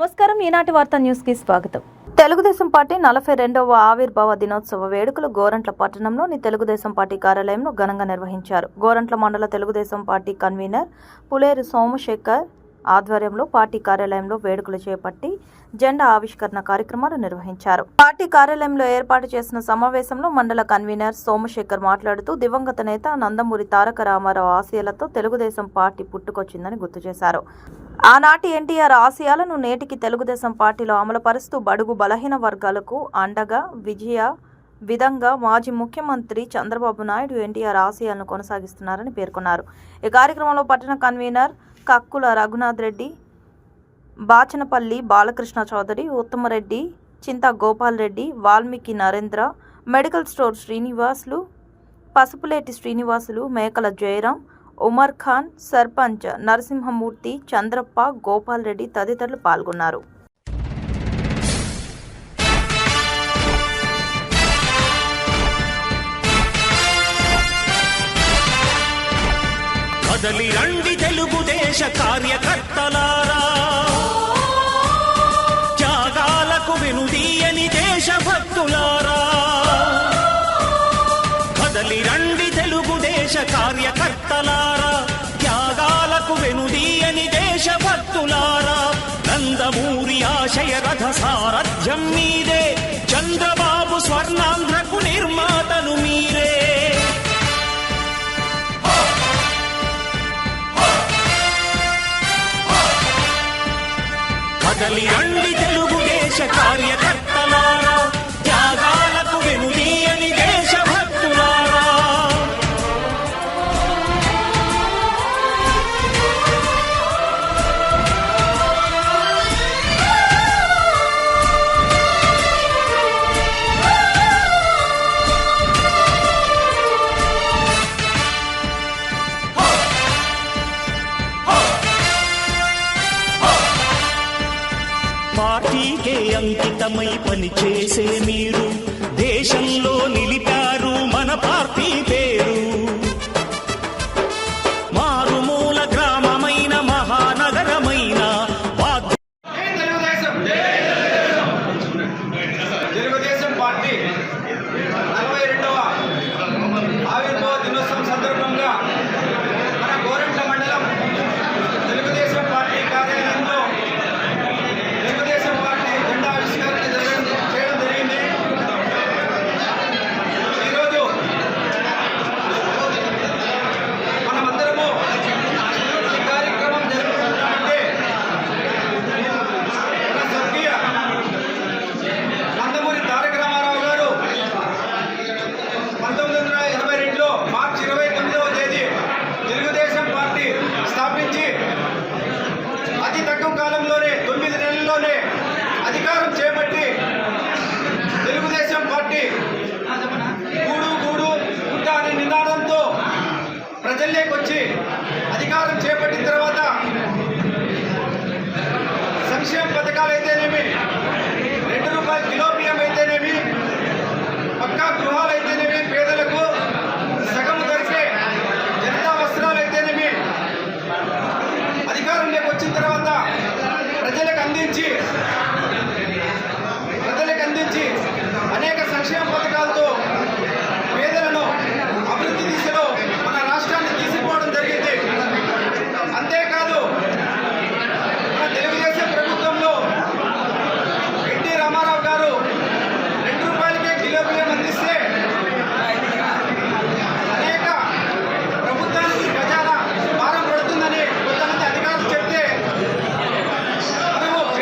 నమస్కారం. ఈనాటి వార్తా న్యూస్ కి స్వాగతం. తెలుగుదేశం పార్టీ 42వ ఆవిర్భావ దినోత్సవ వేడుకలు గోరంట్ల పట్టణంలోని తెలుగుదేశం పార్టీ కార్యాలయంలో ఘనంగా నిర్వహించారు. గోరంట్ల మండల తెలుగుదేశం పార్టీ కన్వీనర్ పులేరు సోమశేఖర్ ఆధ్వర్యంలో పార్టీ కార్యాలయంలో వేడుకలు చేపట్టి జెండా ఆవిష్కరణ కార్యక్రమాలు నిర్వహించారు. పార్టీ కార్యాలయంలో ఏర్పాటు చేసిన సమావేశంలో మండల కన్వీనర్ సోమశేఖర్ మాట్లాడుతూ దివంగత నేత నందమూరి తారక రామారావు ఆశయాలతో తెలుగుదేశం పార్టీ పుట్టుకొచ్చిందని గుర్తు చేశారు. ఆనాటి ఎన్టీఆర్ ఆశయాలను నేటికి తెలుగుదేశం పార్టీలో అమలుపరుస్తూ బడుగు బలహీన వర్గాలకు అండగా విధంగా మాజీ ముఖ్యమంత్రి చంద్రబాబు నాయుడు ఎన్టీఆర్ ఆశయాలను కొనసాగిస్తున్నారని పేర్కొన్నారు. ఈ కార్యక్రమంలో పట్టణ కన్వీనర్ కక్కుల రఘునాథ్ రెడ్డి, బాచనపల్లి బాలకృష్ణ చౌదరి, ఉత్తమరెడ్డి, చింత గోపాల్ రెడ్డి, వాల్మీకి నరేంద్ర, మెడికల్ స్టోర్ శ్రీనివాసులు, పసుపులేటి శ్రీనివాసులు, మేకల జయరాం, ఉమర్ ఖాన్, సర్పంచ్ నరసింహమూర్తి, చంద్రప్ప, గోపాల్ రెడ్డి తదితరులు పాల్గొన్నారు. కదలి రండి తెలుగుదేశ కార్యకర్తలారా, త్యాగాలకు వెనుదీయని దేశభక్తులారా. కదలి రండి తెలుగుదేశ కార్యకర్తలారా, త్యాగాలకు వెనుదీయని దేశభక్తులారా. నందమూరి ఆశయ రథ సారథ్యం మీదే, చంద్రబాబు స్వర్ణాంధ్రకు నిర్మాతను మీరే. కదలి రండి తెలుగుదేశ కార్యకర్తలారా, త్యాగాలకు వెనుదీయని దేశభక్తులారా. పార్టీకే అంకితమై పనిచేసే మీరు దేశంలో నిలిపారు మన పార్టీ పేరు. మారుమూల గ్రామమైన మహానగరమైన తెలుగుదేశం పార్టీ 42వ ఆవిర్భావ దినోత్సవం సందర్భంగా మన గోరంట్ల మండలం తెలుగుదేశం పార్టీ కార్యాలయంలో తెలుగుదేశం పార్టీ జెండా ఆవిష్కరణ చేయడం జరిగింది. ఈరోజు మనమందరము ఈ కార్యక్రమం జరుపుకుంటామంటే మన స్వర్గీయ నందమూరి తారక రామారావు గారు 1982లో మార్చి 29వ తేదీ తెలుగుదేశం పార్టీ స్థాపించి అతి తక్కువ కాలంలోనే 9 నెలల్లోనే అధికారం చేపట్టి తెలుగుదేశం పార్టీ గూడు గూడు గుడ్డ అనే నినాదంతో ప్రజల్లోకి వచ్చి అధికారం చేపట్టిన తర్వాత సంక్షేమ పథకాలు అయితేనేమి, ₹2 కిలో బియ్యం అయితేనేమి, పక్కా గృహాలు అయితేనేమి, పేదలకు సగం ధరకే జనతా వస్త్రాలు అయితేనేమి అధికారంలోకి వచ్చిన తర్వాత ప్రజలకు అందించి అనేక సంక్షేమ పథకాలు